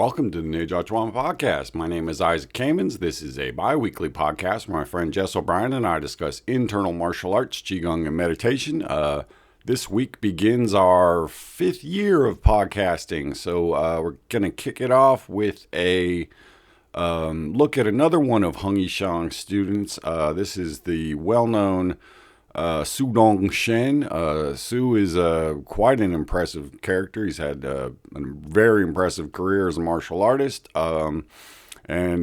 Welcome to the Ninja Chuan Podcast. My name is Isaac Kamens. This is a bi-weekly podcast where my friend Jess O'Brien and I discuss internal martial arts, Qigong, and meditation. This week begins our 5th year of podcasting, so we're going to kick it off with a look at another one of Hung Yishang's students. This is the well-known Su Dong Chen. Su is quite an impressive character. He's had a very impressive career as a martial artist, and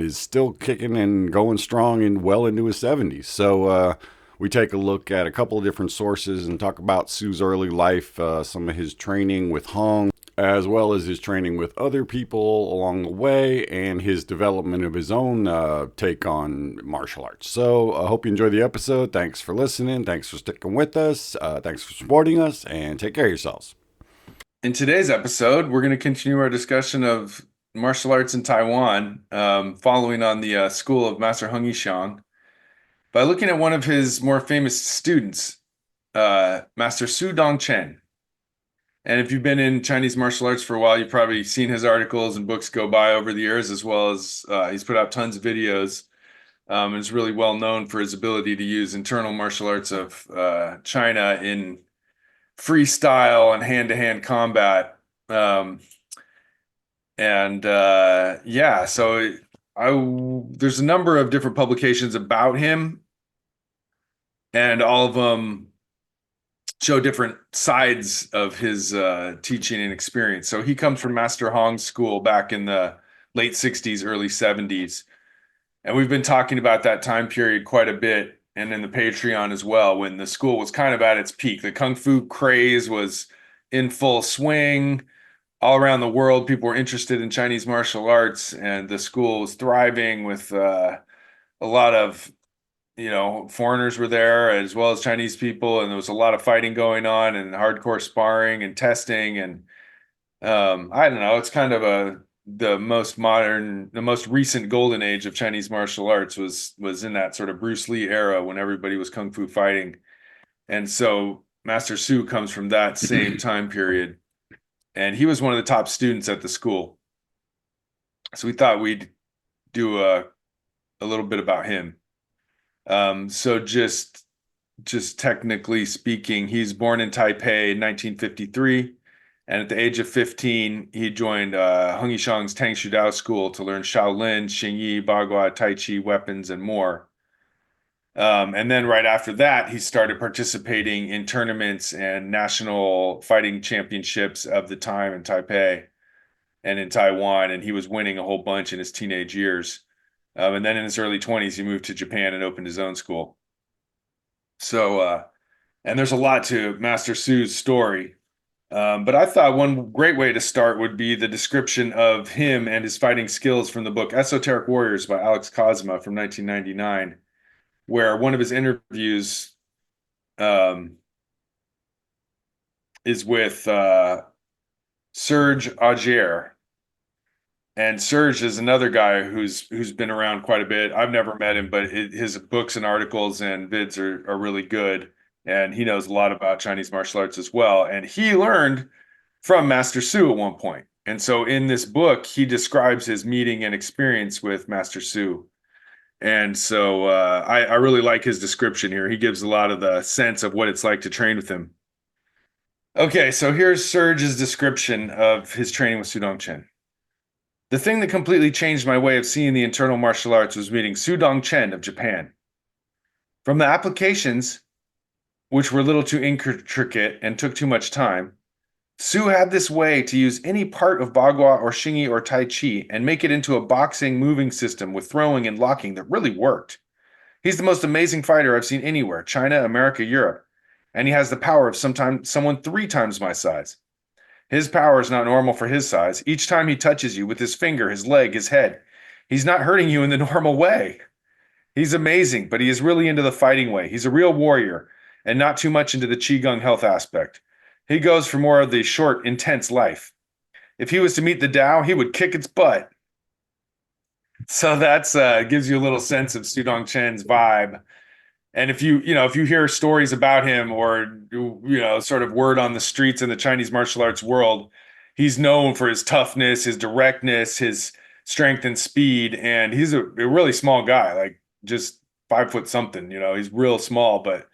is still kicking and going strong and well into his 70s. So we take a look at a couple of different sources and talk about Su's early life, some of his training with Hung, as well as his training with other people along the way, and his development of his own take on martial arts. So I hope you enjoy the episode. Thanks for listening. Thanks for sticking with us. Thanks for supporting us, and take care of yourselves. In today's episode, we're going to continue our discussion of martial arts in Taiwan, following on the school of Master Hung Yishang, by looking at one of his more famous students, Master Su Dong Chen. And if you've been in Chinese martial arts for a while, you've probably seen his articles and books go by over the years, as well as he's put out tons of videos. And is really well known for his ability to use internal martial arts of China in freestyle and hand-to-hand combat. There's a number of different publications about him, and all of them show different sides of his teaching and experience. So he comes from Master Hong's school back in the late 60s, early 70s. And we've been talking about that time period quite a bit, and in the Patreon as well, when the school was kind of at its peak. The Kung Fu craze was in full swing. All around the world, people were interested in Chinese martial arts, and the school was thriving with a lot of foreigners were there as well as Chinese people, and there was a lot of fighting going on and hardcore sparring and testing. And I don't know, it's kind of the most recent golden age of Chinese martial arts was in that sort of Bruce Lee era when everybody was Kung Fu fighting. And so Master Su comes from that same time period, and he was one of the top students at the school. So we thought we'd do a little bit about him. So just technically speaking, he's born in Taipei in 1953, and at the age of 15, he joined Hung Yishang's Tang Shu Dao school to learn Shaolin, Xingyi, Bagua, Tai Chi, weapons, and more. And then right after that, he started participating in tournaments and national fighting championships of the time in Taipei and in Taiwan, and he was winning a whole bunch in his teenage years. And then in his early 20s, he moved to Japan and opened his own school. So, and there's a lot to Master Su's story. But I thought one great way to start would be the description of him and his fighting skills from the book Esoteric Warriors by Alex Kozma from 1999, where one of his interviews is with Serge Augier. And Serge is another guy who's been around quite a bit. I've never met him, but his books and articles and vids are really good. And he knows a lot about Chinese martial arts as well. And he learned from Master Su at one point. And so in this book, he describes his meeting and experience with Master Su. And so I really like his description here. He gives a lot of the sense of what it's like to train with him. Okay, so here's Serge's description of his training with Su Dong Chen. The thing that completely changed my way of seeing the internal martial arts was meeting Su Dong Chen of Japan. From the applications, which were a little too intricate and took too much time, Su had this way to use any part of Bagua or Xingyi or Tai Chi and make it into a boxing moving system with throwing and locking that really worked. He's the most amazing fighter I've seen anywhere, China, America, Europe, and he has the power of someone 3 times my size. His power is not normal for his size. Each time he touches you with his finger, his leg, his head, he's not hurting you in the normal way. He's amazing, but he is really into the fighting way. He's a real warrior and not too much into the Qigong health aspect. He goes for more of the short, intense life. If he was to meet the Tao, he would kick its butt. So that's gives you a little sense of Su Dong Chen's vibe. And if you hear stories about him, or sort of word on the streets in the Chinese martial arts world, he's known for his toughness, his directness, his strength and speed, and he's a really small guy, like just 5 foot something. He's real small, but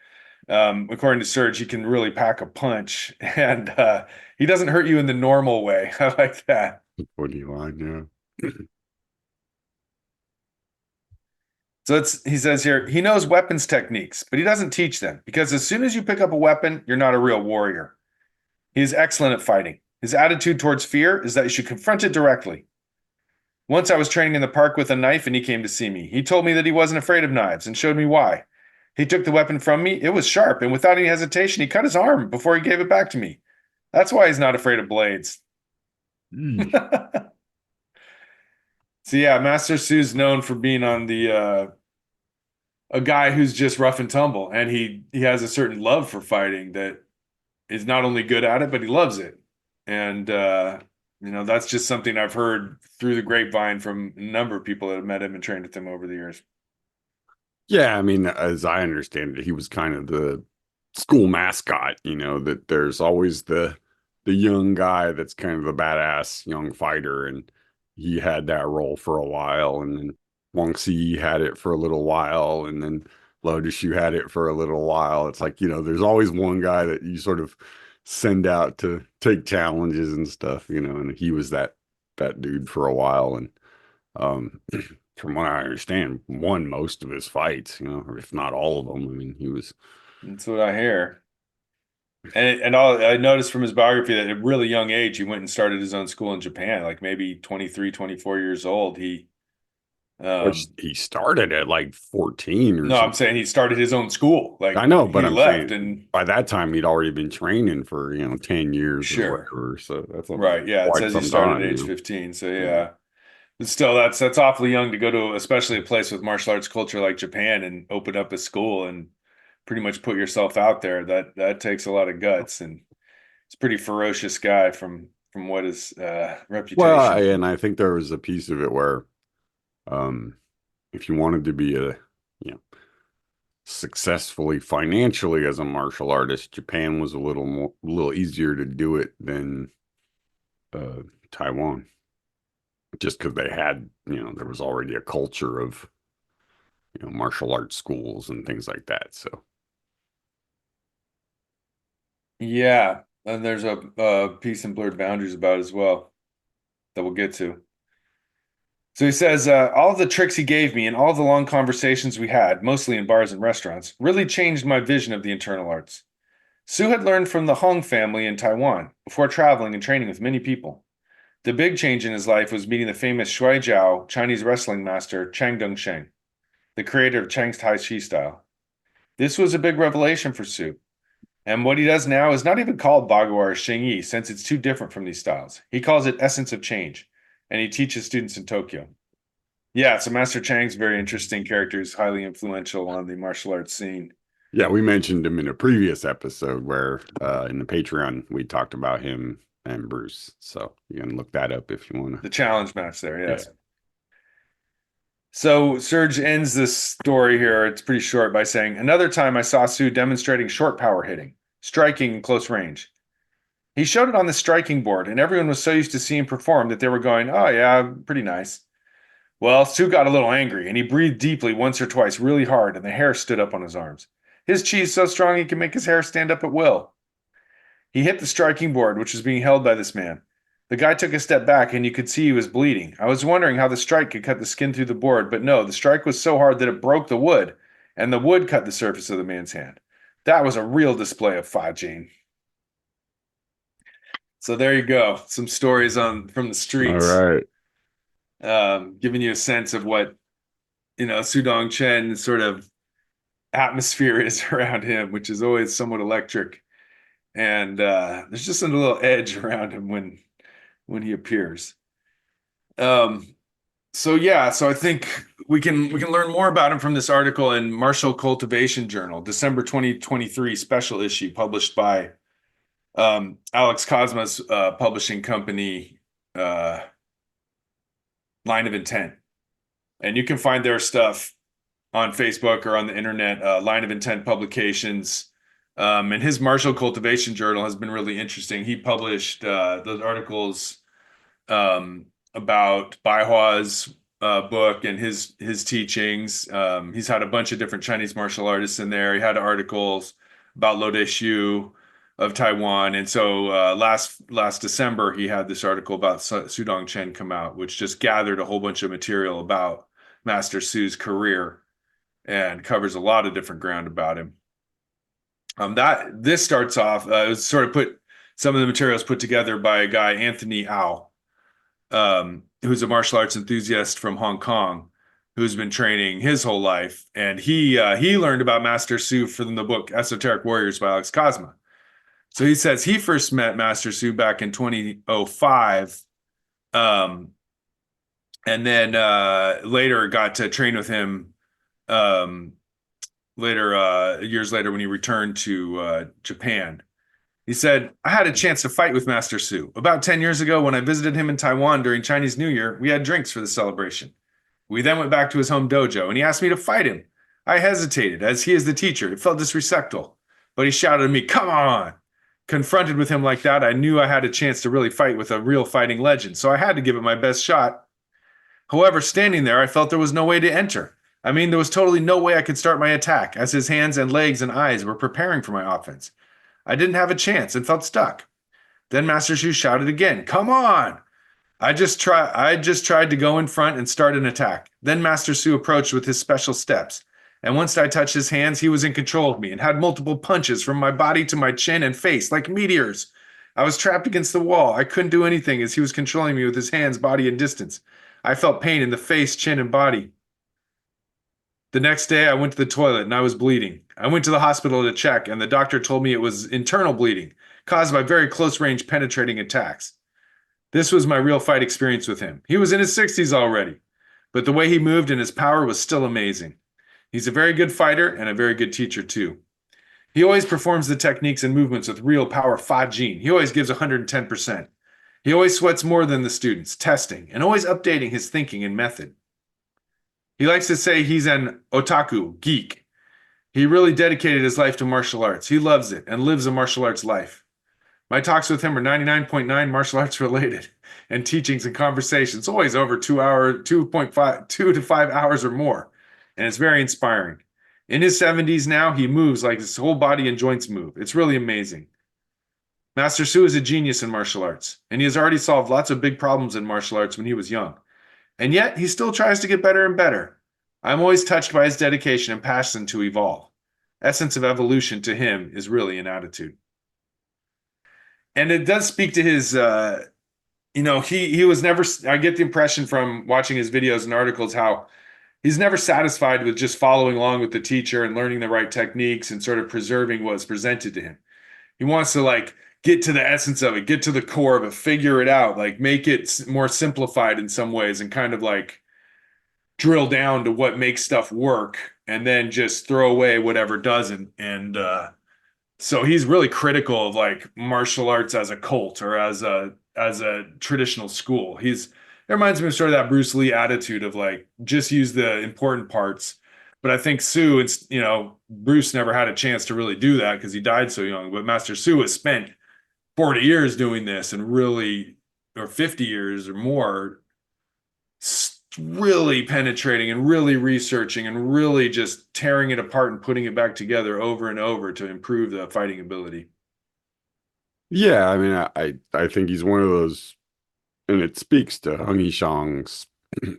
according to Serge, he can really pack a punch, and he doesn't hurt you in the normal way. I like that. Funny line, yeah. So he says here, he knows weapons techniques, but he doesn't teach them because as soon as you pick up a weapon, you're not a real warrior. He is excellent at fighting. His attitude towards fear is that you should confront it directly. Once I was training in the park with a knife and he came to see me. He told me that he wasn't afraid of knives and showed me why. He took the weapon from me. It was sharp, and without any hesitation, he cut his arm before he gave it back to me. That's why he's not afraid of blades. Mm. So yeah, Master Su's known for being on the a guy who's just rough and tumble, and he has a certain love for fighting that is not only good at it, but he loves it. And that's just something I've heard through the grapevine from a number of people that have met him and trained with him over the years. Yeah, I mean, as I understand it, he was kind of the school mascot, that there's always the young guy that's kind of the badass young fighter, and he had that role for a while, and then Wang Xi had it for a little while, and then Lotus Shu had it for a little while. It's like, there's always one guy that you sort of send out to take challenges and stuff, and he was that dude for a while, and um from what I understand, won most of his fights, or if not all of them. I mean, he was. That's what I hear. And I noticed from his biography that at a really young age, he went and started his own school in Japan, like maybe 23, 24 years old. Which he started at like 14 or No, I'm something. saying he started his own school. I Like know, but he I'm left saying and by that time he'd already been training for, 10 years or sure. whatever. So that's Right. Yeah. It quite says he some started time, at age 15. So Yeah. yeah. But still, that's awfully young to go to, especially a place with martial arts culture like Japan and open up a school and pretty much put yourself out there. That takes a lot of guts, and it's a pretty ferocious guy from what his Well, reputation. and I think there was a piece of it where um if you wanted to be you know, successfully financially as a martial artist, Japan was a little easier to do it than Taiwan, just because they had, there was already a culture of, martial arts schools and things like that. So, Yeah, and there's a piece in Blurred Boundaries about it as well that we'll get to. So he says, all the tricks he gave me and all the long conversations we had, mostly in bars and restaurants, really changed my vision of the internal arts. Su had learned from the Hong family in Taiwan before traveling and training with many people. The big change in his life was meeting the famous Shui Jiao Chinese wrestling master Chang Dongsheng, the creator of Chang's Tai Chi style. This was a big revelation for Su. And what he does now is not even called Bagua or Xingyi, since it's too different from these styles. He calls it Essence of Change, and he teaches students in Tokyo. Yeah, so Master Chang's a very interesting character. He's highly influential on the martial arts scene. yeah, we mentioned him in a previous episode where in the Patreon we talked about him and Bruce. So you can look that up if you want The to. challenge match there, Yeah. yes. So Serge ends this story here, it's pretty short, by saying, another time I saw Su demonstrating short power hitting, striking in close range. He showed it on the striking board, and everyone was so used to seeing him perform that they were going, oh yeah, pretty nice. Well, Su got a little angry, and he breathed deeply once or twice really hard, and the hair stood up on his arms. His chi is so strong he can make his hair stand up at will. He hit the striking board, which was being held by this man. The guy took a step back, and you could see he was bleeding. I was wondering how the strike could cut the skin through the board, but no, the strike was so hard that it broke the wood, and the wood cut the surface of the man's hand. That was a real display of Fa Jing. So there you go. Some stories on from the All streets, right. giving you a sense of what Su Dong Chen sort of atmosphere is around him, which is always somewhat electric. And there's just a little edge around him when he appears. Um, so yeah, so I think we can learn more about him from this article in Martial Cultivation Journal, December 2023 special issue, published by Alex Cosma's publishing company, uh, Line of Intent. And you can find their stuff on Facebook or on the internet, Line of Intent Publications. And his martial cultivation journal has been really interesting. He published those articles about Baihua's book and his teachings. He's had a bunch of different Chinese martial artists in there. He had articles about Lo Shu of Taiwan, and so last December he had this article about Su Dong Chen come out, which just gathered a whole bunch of material about Master Su's career and covers a lot of different ground about him. That this starts off it was sort of put some of the materials put together by a guy Anthony Au, who's a martial arts enthusiast from Hong Kong, who's been training his whole life, and he learned about Master Su from the book Esoteric Warriors by Alex Cosma. So he says he first met Master Su back in 2005, um, and then later got to train with him um, later years later when he returned to Japan. He said, I had a chance to fight with Master Su. About 10 years ago, when I visited him in Taiwan during Chinese New Year, we had drinks for the celebration. We then went back to his home dojo, and he asked me to fight him. I hesitated, as he is the teacher. It felt disrespectful. But he shouted at me, come on! Confronted with him like that, I knew I had a chance to really fight with a real fighting legend, so I had to give it my best shot. However, standing there, I felt there was no way to enter. I mean, there was totally no way I could start my attack, as his hands and legs and eyes were preparing for my offense. I didn't have a chance and felt stuck. Then Master Shu shouted again, come on! I just tried to go in front and start an attack. Then Master Su approached with his special steps. And once I touched his hands, he was in control of me and had multiple punches from my body to my chin and face like meteors. I was trapped against the wall. I couldn't do anything as he was controlling me with his hands, body, and distance. I felt pain in the face, chin, and body. The next day, I went to the toilet and I was bleeding. I went to the hospital to check, and the doctor told me it was internal bleeding caused by very close range penetrating attacks. This was my real fight experience with him. He was in his 60s already, but the way he moved and his power was still amazing. He's a very good fighter and a very good teacher, too. He always performs the techniques and movements with real power, Fa Jin. He always gives 110%. He always sweats more than the students, testing, and always updating his thinking and method. He likes to say he's an otaku, geek. He really dedicated his life to martial arts. He loves it and lives a martial arts life. My talks with him are 99.9 martial arts related, and teachings and conversations always over 2 to 5 hours or more, and it's very inspiring. In his 70s now, he moves like his whole body and joints move. It's really amazing. Master Su is a genius in martial arts, and he has already solved lots of big problems in martial arts when he was young. And yet, he still tries to get better and better. I'm always touched by his dedication and passion to evolve. Essence of evolution to him is really an attitude. And it does speak to his, he was never, I get the impression from watching his videos and articles how he's never satisfied with just following along with the teacher and learning the right techniques and sort of preserving what's presented to him. He wants to get to the essence of it, get to the core of it, figure it out, make it more simplified in some ways and kind of drill down to what makes stuff work and then just throw away whatever doesn't. And so he's really critical of martial arts as a cult or as a traditional school. It reminds me of sort of that Bruce Lee attitude of just use the important parts. But I think Bruce never had a chance to really do that because he died so young. But Master Su has spent 40 years doing this and really, or 50 years or more, really penetrating and really researching and really just tearing it apart and putting it back together over and over to improve the fighting ability. Yeah, I mean, I think he's one of those, and it speaks to Hung Yishang's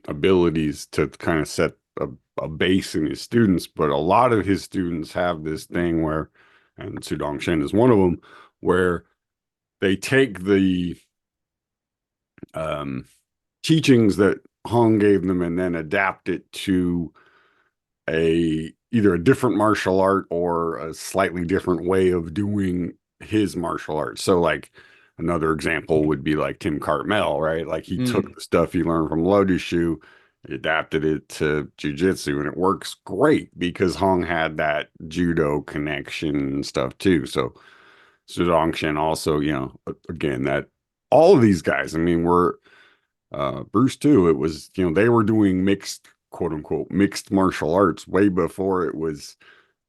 abilities to kind of set a base in his students, but a lot of his students have this thing where, and Su Dong Chen is one of them, where they take the teachings that Hung gave them and then adapt it to either a different martial art or a slightly different way of doing his martial arts. So another example would be Tim Cartmel, right? He took the stuff he learned from Lotus Shu, adapted it to jiu-jitsu, and it works great because Hung had that judo connection and stuff too. So Su Dong Chen also, again, that all of these guys, I mean, were Bruce too. It was, they were doing mixed, quote unquote, mixed martial arts way before it was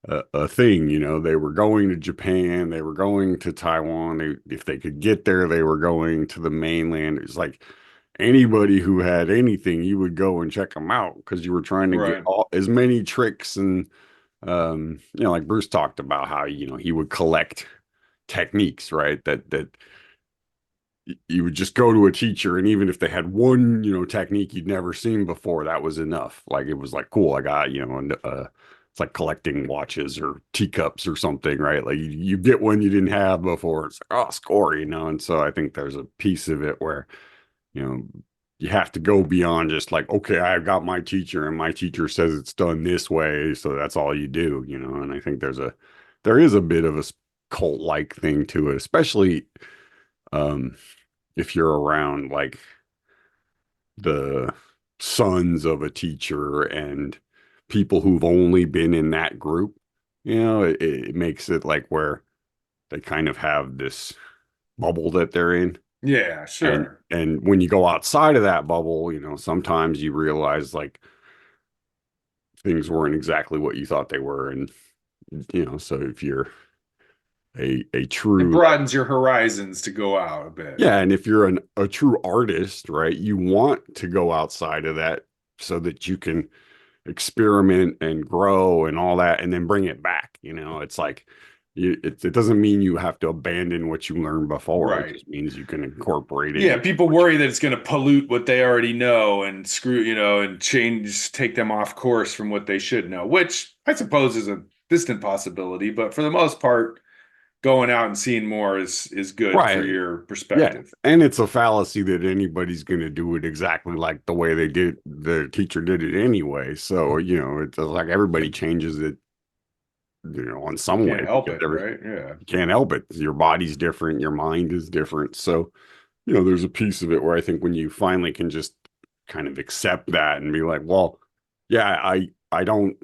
a thing. They were going to Japan, they were going to Taiwan. If they could get there, they were going to the mainland. It's like anybody who had anything, you would go and check them out because you were trying to get Right. as many tricks. And like Bruce talked about how he would collect techniques, right? That you would just go to a teacher, and even if they had one technique you'd never seen before, that was enough. Like, it was like, cool, I got and it's like collecting watches or teacups or something, right? Like, you get one you didn't have before, it's like, oh, score. And so I think there's a piece of it where you know you have to go beyond just like, okay, I've got my teacher and my teacher says it's done this way, so that's all you do. And I think there is a bit of a cult like thing to it, especially um if you're around like the sons of a teacher and people who've only been in that group. It makes it like where they kind of have this bubble that they're in. Yeah, and sure. and when you go outside of that bubble, sometimes you realize like things weren't exactly what you thought they were. And so if you're a It true, broadens your horizons to go out a bit. yeah, and if you're a true artist, right, you want to go outside of that so that you can experiment and grow and all that, and then bring it back. It's like it doesn't mean you have to abandon what you learned before. It Right. just means you can incorporate it Yeah, into people what you. worry that it's going to pollute what they already know and and take them off course from what they should know, which I suppose is a distant possibility, but for the most part, going out and seeing more is good for Right. your Yeah. perspective. And it's a fallacy that anybody's going to do it exactly like the way the teacher did it anyway. So, it's like everybody changes it, in You some way, can't help because it, right? Yeah. you can't help it. Your body's different, your mind is different. So, there's a piece of it where I think when you finally can just kind of accept that and be like, well, yeah, I don't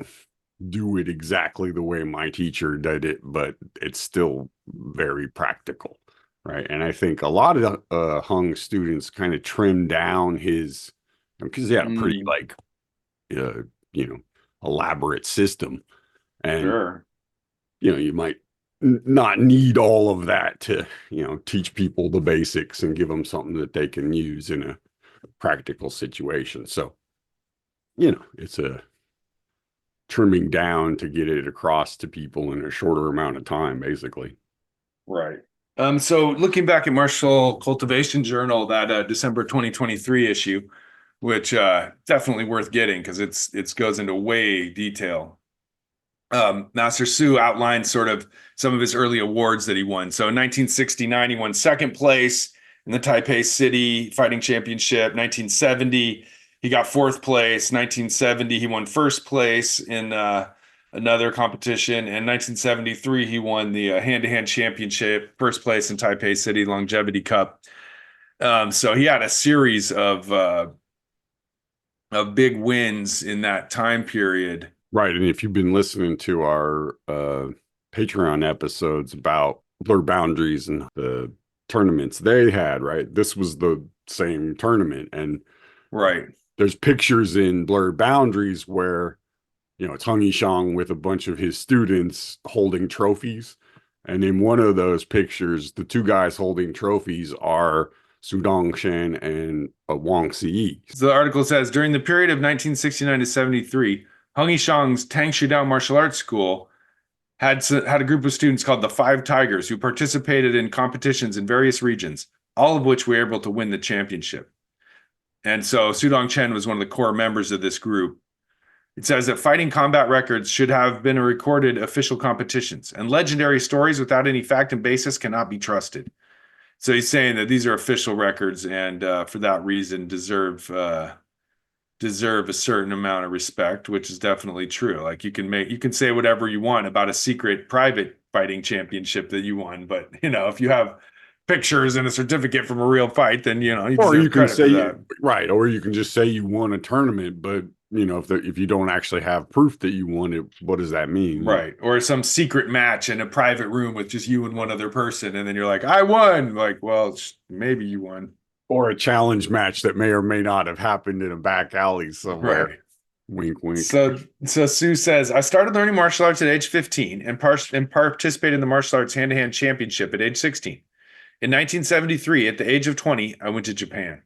do it exactly the way my teacher did it, but it's still very practical, right? And I think a lot of Hung students kind of trimmed down his, because he had a pretty Mm, like uh, you know elaborate system. And sure. you might not need all of that to teach people the basics and give them something that they can use in a practical situation. So it's a trimming down to get it across to people in a shorter amount of time, basically. Right. So looking back at Martial Cultivation Journal, that December 2023 issue, which definitely worth getting because it goes into way detail. Master Su outlined sort of some of his early awards that he won. So in 1969, he won second place in the Taipei City Fighting Championship. 1970, he got fourth place. 1970, he won first place in another competition. And 1973, he won the hand-to-hand championship, first place in Taipei City Longevity Cup. So he had a series of big wins in that time period. Right. And if you've been listening to our Patreon episodes about Blur Boundaries and the tournaments they had, right, this was the same tournament. And Right. there's pictures in Blur Boundaries where it's Hung Yishang with a bunch of his students holding trophies. And in one of those pictures, the two guys holding trophies are Su Dong Chen and Wang Si. So the article says during the period of 1969 to 73, Hung Yishang's Tang Shidao Martial Arts School had a group of students called the Five Tigers who participated in competitions in various regions, all of which were able to win the championship. And so Su Dong Chen was one of the core members of this group. It says that fighting combat records should have been recorded official competitions, and legendary stories without any fact and basis cannot be trusted. So he's saying that these are official records, and for that reason deserve a certain amount of respect, which is definitely true. Like you can say whatever you want about a secret private fighting championship that you won, but if you have pictures and a certificate from a real fight, then you Or you deserve can credit for say, that. right, or you can just say you won a tournament, but if you don't actually have proof that you won it, what does that mean? Right. Or some secret match in a private room with just you and one other person. And then you're like, I won. Like, well, maybe you won. Or a challenge match that may or may not have happened in a back alley somewhere. Right. Wink, wink. So Sue says, I started learning martial arts at age 15 and participated in the martial arts hand-to-hand championship at age 16. In 1973, at the age of 20, I went to Japan.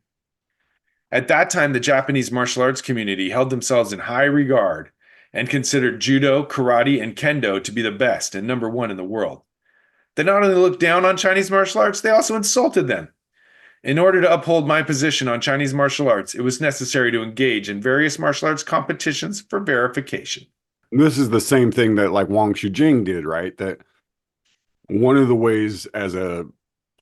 At that time, the Japanese martial arts community held themselves in high regard and considered judo, karate, and kendo to be the best and number one in the world. They not only looked down on Chinese martial arts, they also insulted them. In order to uphold my position on Chinese martial arts, it was necessary to engage in various martial arts competitions for verification. This is the same thing that like Wang Shujing did, right? That one of the ways as a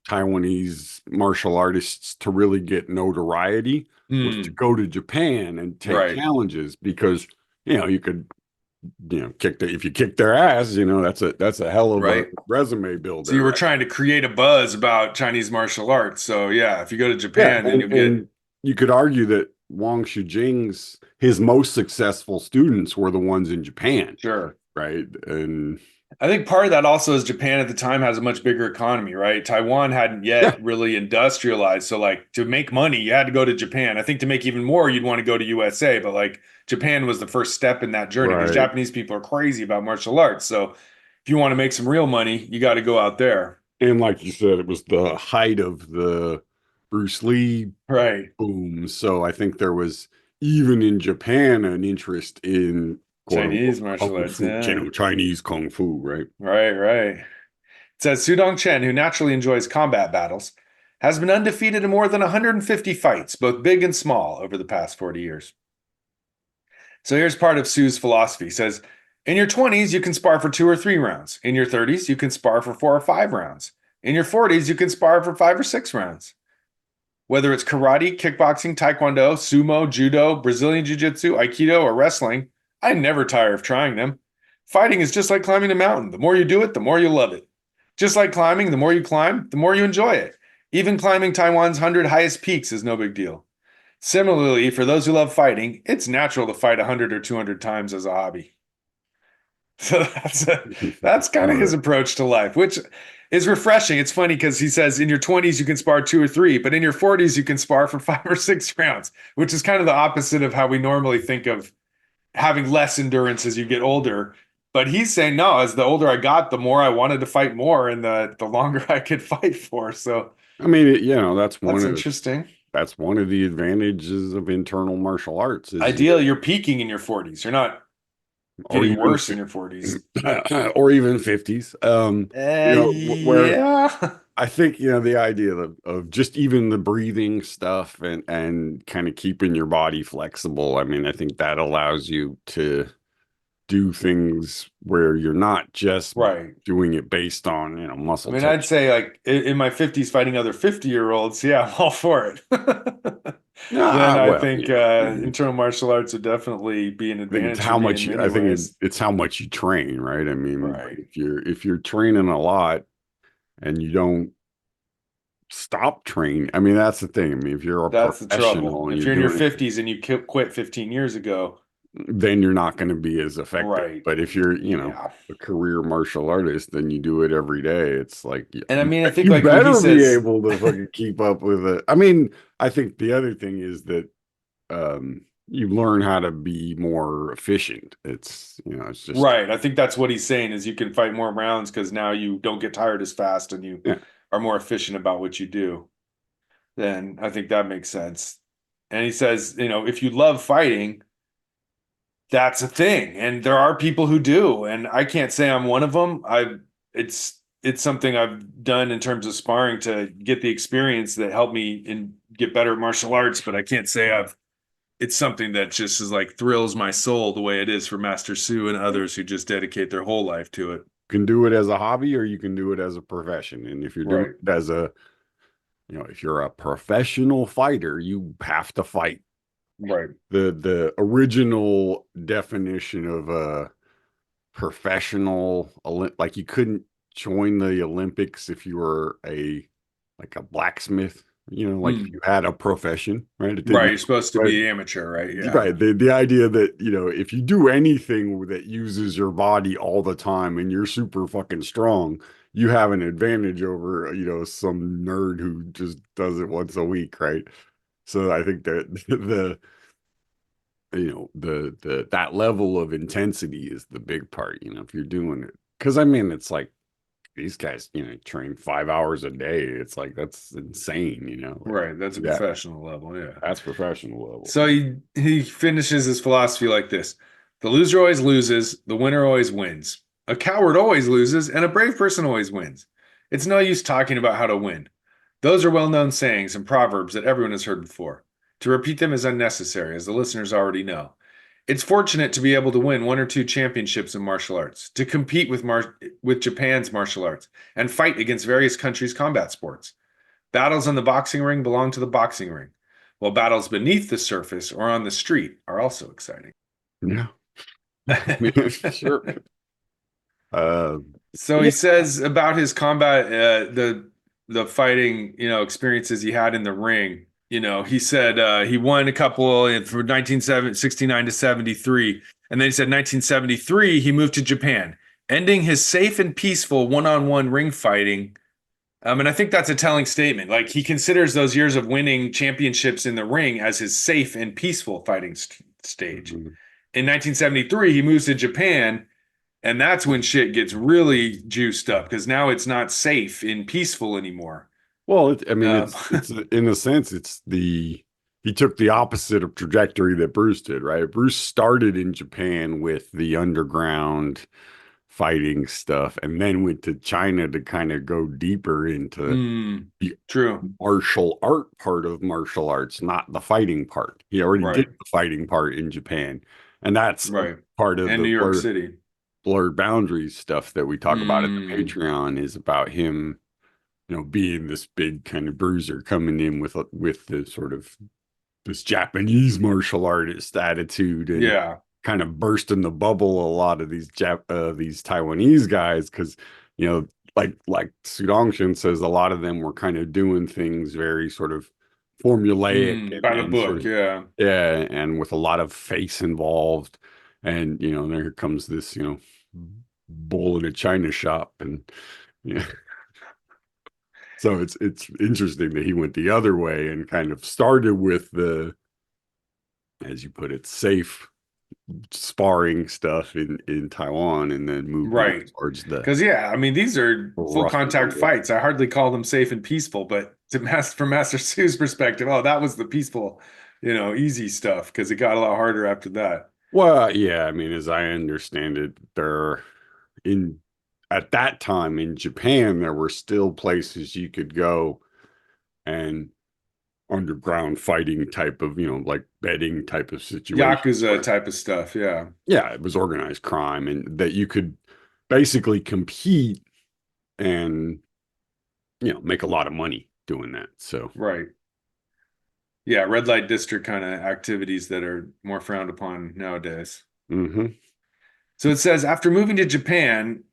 Taiwanese martial artists to really get notoriety was to Hmm. go to Japan and take Right. challenges because you could if you kick their ass, that's a hell of a Right. resume So you builder, were right? trying to create a buzz about Chinese martial arts. So yeah, if you go to Yeah, Japan, then and you'll get and you could argue that Wang Shujing's his most successful students were the ones in Japan, sure. right? And I think part of that also is Japan at the time has a much bigger economy, right? Taiwan hadn't yeah, yet really industrialized. So like to make money, you had to go to Japan. I think to make even more, you'd want to go to USA, but like Japan was the first step in that journey because right. Japanese people are crazy about martial arts. So if you want to make some real money, you got to go out there. And like you said, it was the height of the Bruce Lee Right. boom. So I think there was even in Japan an interest in quote unquote Chinese martial kung arts. fu, Yeah. Chinese kung fu, right? Right, right. It says Su Dong Chen, who naturally enjoys combat battles, has been undefeated in more than 150 fights, both big and small, over the past 40 years. So here's part of Sue's philosophy. He says, in your 20s, you can spar for 2 or 3 rounds. In your 30s, you can spar for 4 or 5 rounds. In your 40s, you can spar for 5 or 6 rounds. Whether it's karate, kickboxing, taekwondo, sumo, judo, Brazilian jiu-jitsu, aikido, or wrestling, I never tire of trying them. Fighting is just like climbing a mountain. The more you do it, the more you love it. Just like climbing, the more you climb, the more you enjoy it. Even climbing Taiwan's 100 highest peaks is no big deal. Similarly, for those who love fighting, it's natural to fight 100 or 200 times as a hobby. So that's kind of All his right. approach to life, which is refreshing. It's funny because he says in your 20s you can spar 2 or 3, but in your 40s you can spar for 5 or 6 rounds, which is kind of the opposite of how we normally think of having less endurance as you get older. But he's saying no, as the older I got, the more I wanted to fight more and the longer I could fight for. So I mean, that's that's interesting. one of the advantages of internal martial arts is Ideally, you're peaking in your 40s. You're not or getting even worse in your 40s. or even 50s. Where Yeah. I think the idea of just even the breathing stuff and kind of keeping your body flexible. I mean, I think that allows you to do things where you're not just Right. doing it based on I muscle mean, I'd tension. say like in my 50s fighting other 50-year-olds, yeah, I'm all for it. Then Ah, I well, think I mean, internal martial arts would definitely be an I think it's advantage for how me much in you, many I think ways. it's how much you train, right? I mean, like Right. if you're training a lot and you don't stop training, I mean, that's the thing. I mean, if you're a That's the trouble. professional and If you're you're in your doing it, 50s and you quit 15 years ago, then you're not going to be as effective. right. But if you're, Yeah. a career martial artist, then you do it every day. It's like And I mean, I think you like when he better be says, able to fucking keep up with it. I mean, I think the other thing is that you learn how to be more efficient. It's just right, I think that's what he's saying is you can fight more rounds because now you don't get tired as fast and you yeah. are more efficient about what you do. Then I think that makes sense. And he says, if you love fighting, that's a thing. And there are people who do. And I can't say I'm one of them. It's something I've done in terms of sparring to get the experience that helped me and get better at martial arts, but I can't say it's something that just is like thrills my soul the way it is for Master Su and others who just dedicate their whole life to it. Can do it as a hobby or you can do it as a profession. And if you're doing Right. it as if you're a professional fighter, you have to fight. Right. The original definition of a professional like you couldn't join the Olympics if you were a blacksmith, like if Mm. you had a profession, right? It Right. didn't You're supposed to right. be amateur, right? Yeah. Right. The idea that, if you do anything that uses your body all the time and you're super fucking strong, you have an advantage over, some nerd who just does it once a week, right? So I think that the that level of intensity is the big part. If you're doing it, because I mean, it's like these guys, train 5 hours a day. It's like that's insane. Like Right. That's a yeah, professional level. Yeah. that's professional level. So he finishes his philosophy like this: the loser always loses, the winner always wins. A coward always loses, and a brave person always wins. It's no use talking about how to win. Those are well-known sayings and proverbs that everyone has heard before. To repeat them is unnecessary, as the listeners already know. It's fortunate to be able to win one or two championships in martial arts, to compete with Japan's martial arts, and fight against various countries' combat sports. Battles in the boxing ring belong to the boxing ring, while battles beneath the surface or on the street are also exciting. Yeah, I mean, sure. Uh, So yeah. he says about his combat, the fighting, experiences he had in the ring. He said he won a couple from 1969 to 73, and then he said 1973 he moved to Japan, ending his safe and peaceful one-on-one ring fighting. And I think that's a telling statement. Like he considers those years of winning championships in the ring as his safe and peaceful fighting stage. Mhm. In 1973, he moves to Japan, and that's when shit gets really juiced up because now it's not safe and peaceful anymore. Well, I mean, Um, it's in a sense, he took the opposite of trajectory that Bruce did, right? Bruce started in Japan with the underground fighting stuff, and then went to China to kind of go deeper into mm, the true. martial art part of martial arts, not the fighting part. He already did Right. the fighting part in Japan, and that's a Right. part of And the New York City. blurred boundaries stuff that we talk about in the Mm, Patreon is about him, being this big kind of bruiser coming in with the sort of this Japanese martial artist attitude and yeah. kind of bursting the bubble a lot of these Taiwanese guys because like Su Dong Chen says a lot of them were kind of doing things very sort of formulaic By the and sort book. of Yeah. yeah, and with a lot of face involved. And there comes this bull in a china shop. And yeah, so it's interesting that he went the other way and kind of started with the, as you put it, safe sparring stuff in Taiwan, and then moved more Right. towards the Because yeah, I mean these are full rough and contact tumble. fights. I hardly call them safe and peaceful, but from Master Su's perspective, oh, that was the peaceful, easy stuff because it got a lot harder after that. Well, yeah, I mean, as I understand it, in at that time in Japan, there were still places you could go and underground fighting type of, like betting type of situation Yakuza where, type of stuff. Yeah. yeah, it was organized crime and that you could basically compete and, make a lot of money doing that. So, Right. Yeah. Red light district kind of activities that are more frowned upon nowadays. hmm So it says after moving to Japan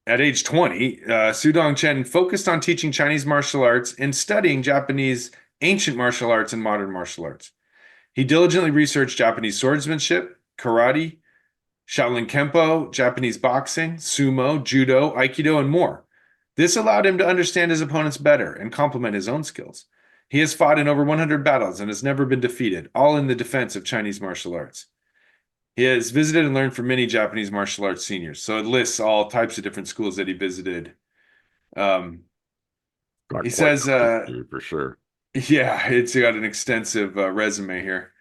at age 20, Su Dong Chen focused on teaching Chinese martial arts and studying Japanese ancient martial arts and modern martial arts. He diligently researched Japanese swordsmanship, karate, Shaolin Kempo, Japanese boxing, sumo, judo, aikido, and more. This allowed him to understand his opponents better and complement his own skills. He has fought in over 100 battles and has never been defeated, all in the defense of Chinese martial arts. He has visited and learned from many Japanese martial arts seniors. So it lists all types of different schools that he visited. Um, got he quite says, the resume for sure. yeah, it's got an extensive resume here.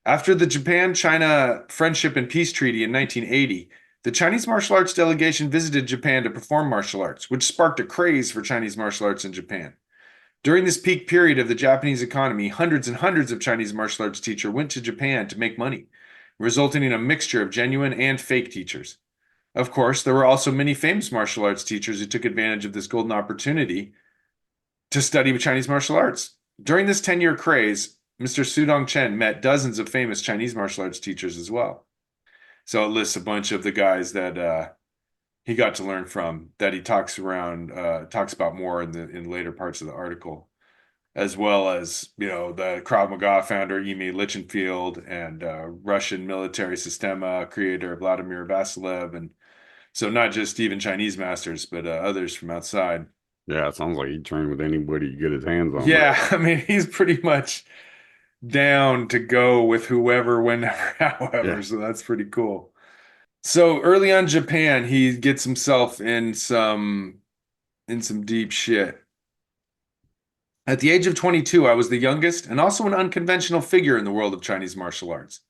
After the Japan China Friendship and Peace Treaty in 1980, the Chinese martial arts delegation visited Japan to perform martial arts, which sparked a craze for Chinese martial arts in Japan. During this peak period of the Japanese economy, hundreds and hundreds of Chinese martial arts teachers went to Japan to make money, resulting in a mixture of genuine and fake teachers. Of course, there were also many famous martial arts teachers who took advantage of this golden opportunity to study Chinese martial arts. During this 10-year craze, Mr. Su Dong Chen met dozens of famous Chinese martial arts teachers as well. So it lists a bunch of the guys that he got to learn from that he talks about more in later parts of the article, as well as the Krav Maga founder Yimi Lichtenfield and Russian military Sistema creator Vladimir Vasilev, and so not just even Chinese masters, but others from outside. Yeah, it sounds like he trained with anybody he get his hands on, Yeah, really. I mean he's pretty much down to go with whoever, whenever, Yeah. however. So that's pretty cool. So early on Japan, he gets himself in some deep shit. At the age of 22, I was the youngest and also an unconventional figure in the world of Chinese martial arts.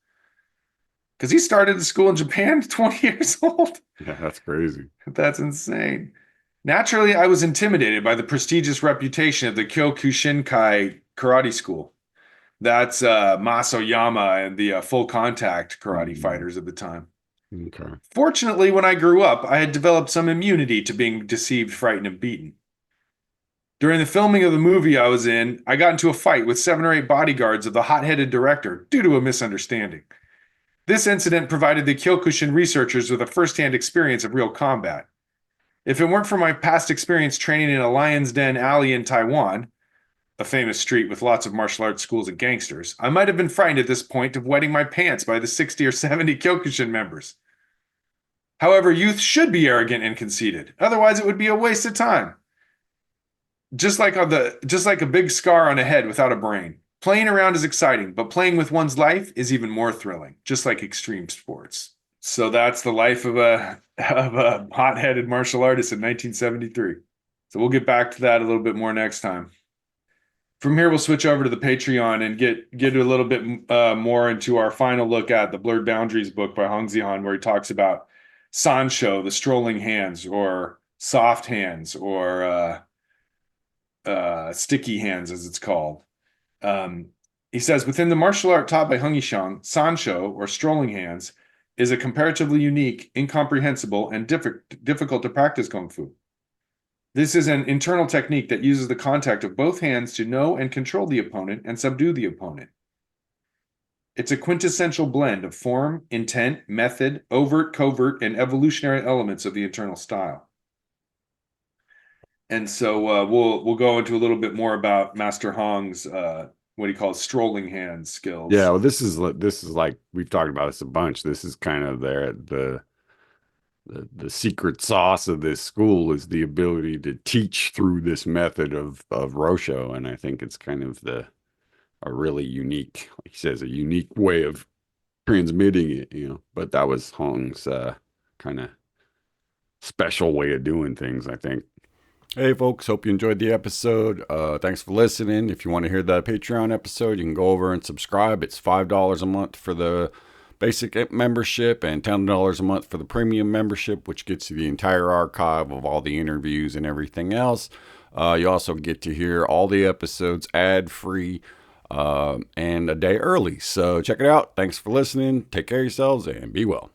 Because he started the school in Japan at 20 years old. Yeah, that's crazy. That's insane. Naturally, I was intimidated by the prestigious reputation of the Kyokushinkai Karate School. That's Maso Yama and the full contact karate Mm, fighters at the time. okay. Fortunately, when I grew up, I had developed some immunity to being deceived, frightened, and beaten. During the filming of the movie I was in, I got into a fight with 7 or 8 bodyguards of the hot-headed director due to a misunderstanding. This incident provided the Kyokushin researchers with a first-hand experience of real combat. If it weren't for my past experience training in a Lion's Den alley in Taiwan, a famous street with lots of martial arts schools and gangsters, I might have been frightened at this point of wetting my pants by the 60 or 70 Kyokushin members. However, youth should be arrogant and conceited. Otherwise, it would be a waste of time. Just like a big scar on a head without a brain. Playing around is exciting, but playing with one's life is even more thrilling, just like extreme sports. So that's the life of a hot-headed martial artist in 1973. So we'll get back to that a little bit more next time. From here, we'll switch over to the Patreon and get a little bit more into our final look at the Blurred Boundaries book by Hong Zihan, where he talks about Sancho, the strolling hands, or soft hands, or sticky hands, as it's called. Um, he says, within the martial art taught by Hung Yishang, Sancho, or strolling hands, is a comparatively unique, incomprehensible, and difficult to practice kung fu. This is an internal technique that uses the contact of both hands to know and control the opponent and subdue the opponent. It's a quintessential blend of form, intent, method, overt, covert, and evolutionary elements of the internal style. And so we'll go into a little bit more about Master Hong's what he calls strolling hand Yeah, skills. well, this is like we've talked about this a bunch. This is kind of the secret sauce of this school is the ability to teach through this method of Rosho, and I think it's kind of the a really unique, like he says, a unique way of transmitting it, you know. But that was Hong's kind of special way of doing things, I think. Hey, folks, hope you enjoyed the episode. Thanks for listening. If you want to hear the Patreon episode, you can go over and subscribe. It's $5 a month for the basic membership and $10 a month for the premium membership, which gets you the entire archive of all the interviews and everything else. You also get to hear all the episodes ad-free and a day early. So check it out. Thanks for listening. Take care of yourselves and be well.